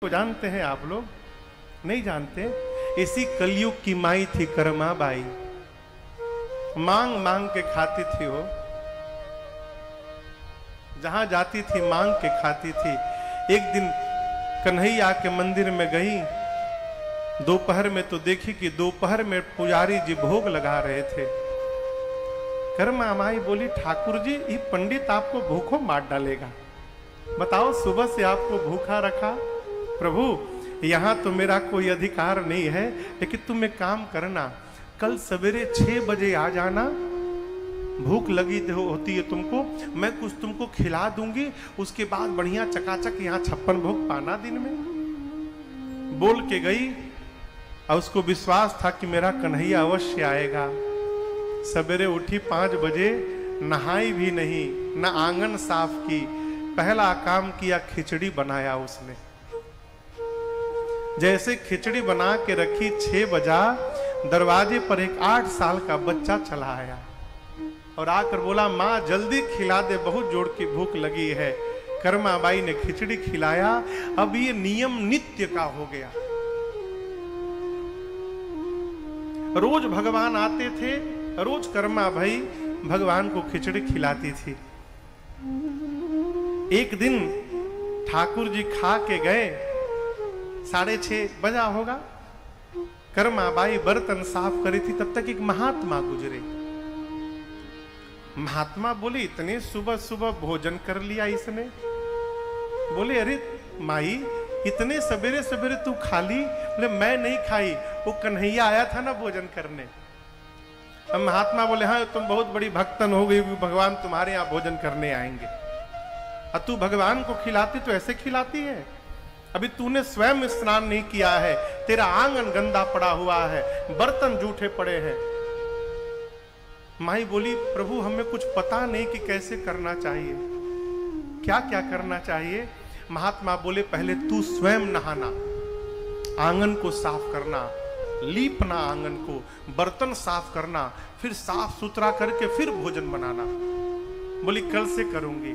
को जानते हैं आप लोग? नहीं जानते। इसी कलयुग की माई थी कर्मा बाई, मांग मांग के खाती थी वो, जहां जाती थी मांग के खाती थी। एक दिन कन्हैया के मंदिर में गई दोपहर में, तो देखी कि दोपहर में पुजारी जी भोग लगा रहे थे। कर्मा माई बोली, ठाकुर जी ये पंडित आपको भूखों मार डालेगा, बताओ सुबह से आपको भूखा रखा। प्रभु यहां तो मेरा कोई अधिकार नहीं है, लेकिन तुम एक काम करना, कल सवेरे 6 बजे आ जाना, भूख लगी होती है तुमको, मैं कुछ तुमको खिला दूंगी, उसके बाद बढ़िया चकाचक यहाँ 56 भोग पाना दिन में। बोल के गई और उसको विश्वास था कि मेरा कन्हैया अवश्य आएगा। सवेरे उठी 5 बजे, नहाई भी नहीं, न आंगन साफ की, पहला काम किया खिचड़ी बनाया उसने। जैसे खिचड़ी बना के रखी, 6 बजा, दरवाजे पर एक 8 साल का बच्चा चला आया और आकर बोला, माँ जल्दी खिला दे, बहुत जोर की भूख लगी है। कर्मा बाई ने खिचड़ी खिलाया। अब ये नियम नित्य का हो गया। रोज भगवान आते थे, रोज कर्मा भाई भगवान को खिचड़ी खिलाती थी। एक दिन ठाकुर जी खा के गए, 6:30 बजा होगा, कर्मा बाई बर्तन साफ करी थी, तब तक एक महात्मा गुजरे। महात्मा बोले, इतने सुबह सुबह भोजन कर लिया इसने? बोले, अरे माई इतने सवेरे सवेरे तू खा ली? बोले, मैं नहीं खाई, वो कन्हैया आया था ना भोजन करने। अब महात्मा बोले, हाँ तुम बहुत बड़ी भक्तन हो गई, भगवान तुम्हारे यहाँ भोजन करने आएंगे, और तू भगवान को खिलाती तो ऐसे खिलाती है? अभी तूने स्वयं स्नान नहीं किया है, तेरा आंगन गंदा पड़ा हुआ है, बर्तन जूठे पड़े हैं। माई बोली, प्रभु हमें कुछ पता नहीं कि कैसे करना चाहिए, क्या क्या करना चाहिए। महात्मा बोले, पहले तू स्वयं नहाना, आंगन को साफ करना, लीपना आंगन को, बर्तन साफ करना, फिर साफ सुथरा करके फिर भोजन बनाना। बोली, कल से करूंगी।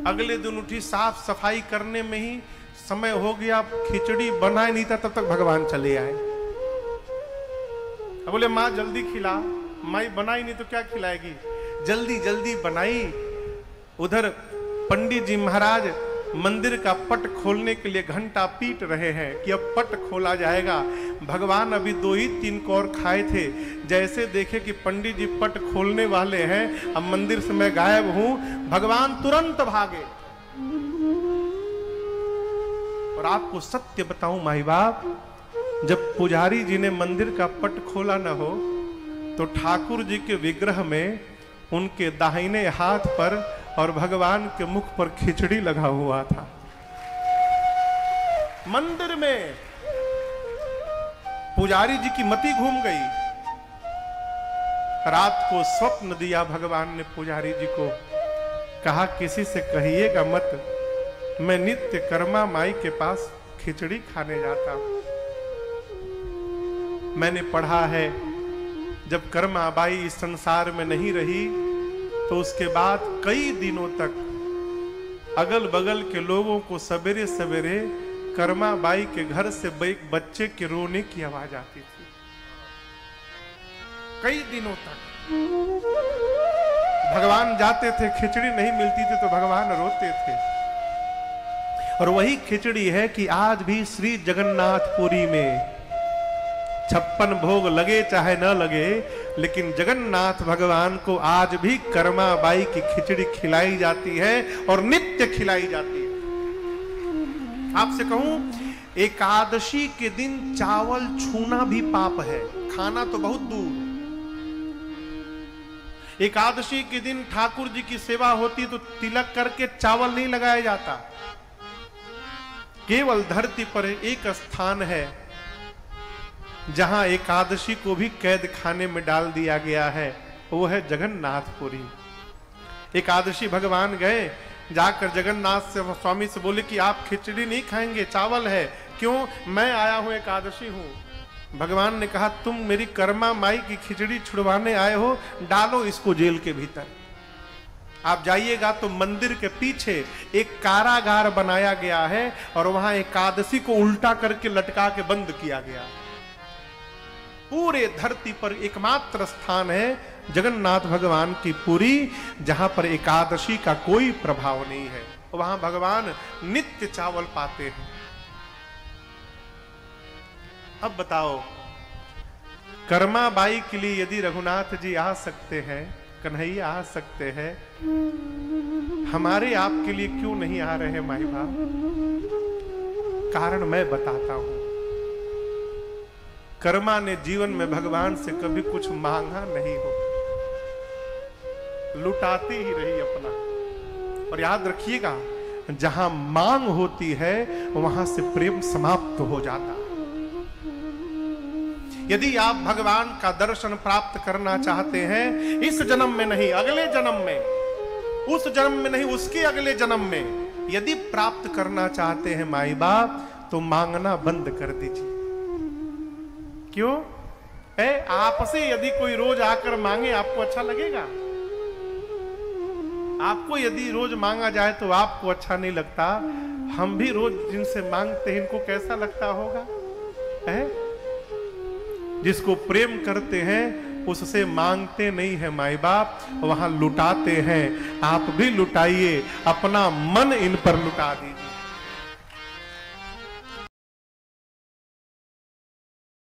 अगले दिन उठी, साफ सफाई करने में ही समय हो गया, खिचड़ी बना नहीं था, तब तक भगवान चले आए। अब बोले, माँ जल्दी खिला। माई बनाई नहीं तो क्या खिलाएगी? जल्दी जल्दी बनाई। उधर पंडित जी महाराज मंदिर का पट खोलने के लिए घंटा पीट रहे हैं कि अब पट खोला जाएगा। भगवान अभी 2 ही 3 कौर खाए थे, जैसे देखे कि पंडित जी पट खोलने वाले हैं, अब मंदिर से मैं गायब हूं, भगवान तुरंत भागे। और आपको सत्य बताऊं माई बाप, जब पुजारी जी ने मंदिर का पट खोला न हो, तो ठाकुर जी के विग्रह में उनके दाहिने हाथ पर और भगवान के मुख पर खिचड़ी लगा हुआ था। मंदिर में पुजारी जी की मति घूम गई। रात को स्वप्न दिया भगवान ने पुजारी जी को, कहा किसी से कहिएगा मत, मैं नित्य कर्मा माई के पास खिचड़ी खाने जाता हूं। मैंने पढ़ा है, जब कर्मा बाई इस संसार में नहीं रही, तो उसके बाद कई दिनों तक अगल बगल के लोगों को सवेरे सवेरे कर्मा बाई के घर से एक बच्चे के रोने की आवाज आती थी। कई दिनों तक भगवान जाते थे, खिचड़ी नहीं मिलती थी तो भगवान रोते थे। और वही खिचड़ी है कि आज भी श्री जगन्नाथपुरी में 56 भोग लगे चाहे न लगे, लेकिन जगन्नाथ भगवान को आज भी कर्मा बाई की खिचड़ी खिलाई जाती है और नित्य खिलाई जाती है। आपसे कहूं, एकादशी के दिन चावल छूना भी पाप है, खाना तो बहुत दूर। एकादशी के दिन ठाकुर जी की सेवा होती तो तिलक करके चावल नहीं लगाया जाता। केवल धरती पर एक स्थान है जहां एकादशी को भी कैद खाने में डाल दिया गया है, वो है जगन्नाथपुरी। एकादशी भगवान गए, जाकर जगन्नाथ से स्वामी से बोले कि आप खिचड़ी नहीं खाएंगे, चावल है। क्यों? मैं आया हूं, एकादशी हूं। भगवान ने कहा, तुम मेरी कर्मा माई की खिचड़ी छुड़वाने आए हो, डालो इसको जेल के भीतर। आप जाइएगा तो मंदिर के पीछे एक कारागार बनाया गया है और वहां एकादशी को उल्टा करके लटका के बंद किया गया। पूरे धरती पर एकमात्र स्थान है जगन्नाथ भगवान की पुरी, जहां पर एकादशी का कोई प्रभाव नहीं है। वहां भगवान नित्य चावल पाते हैं। अब बताओ, कर्मा बाई के लिए यदि रघुनाथ जी आ सकते हैं, कन्हैया आ सकते हैं, हमारे आपके लिए क्यों नहीं आ रहे माई बाप? कारण मैं बताता हूं। कर्मा ने जीवन में भगवान से कभी कुछ मांगा नहीं हो, लुटाती ही रही अपना। और याद रखिएगा, जहां मांग होती है वहां से प्रेम समाप्त हो जाता। यदि आप भगवान का दर्शन प्राप्त करना चाहते हैं, इस जन्म में नहीं, अगले जन्म में, उस जन्म में नहीं, उसके अगले जन्म में यदि प्राप्त करना चाहते हैं माई बाप, तो मांगना बंद कर दीजिए। क्यों? आपसे यदि कोई रोज आकर मांगे, आपको अच्छा लगेगा? आपको यदि रोज मांगा जाए तो आपको अच्छा नहीं लगता। हम भी रोज जिनसे मांगते हैं, इनको कैसा लगता होगा? जिसको प्रेम करते हैं उससे मांगते नहीं है माई बाप, वहां लुटाते हैं। आप भी लुटाइए, अपना मन इन पर लुटा दीजिए।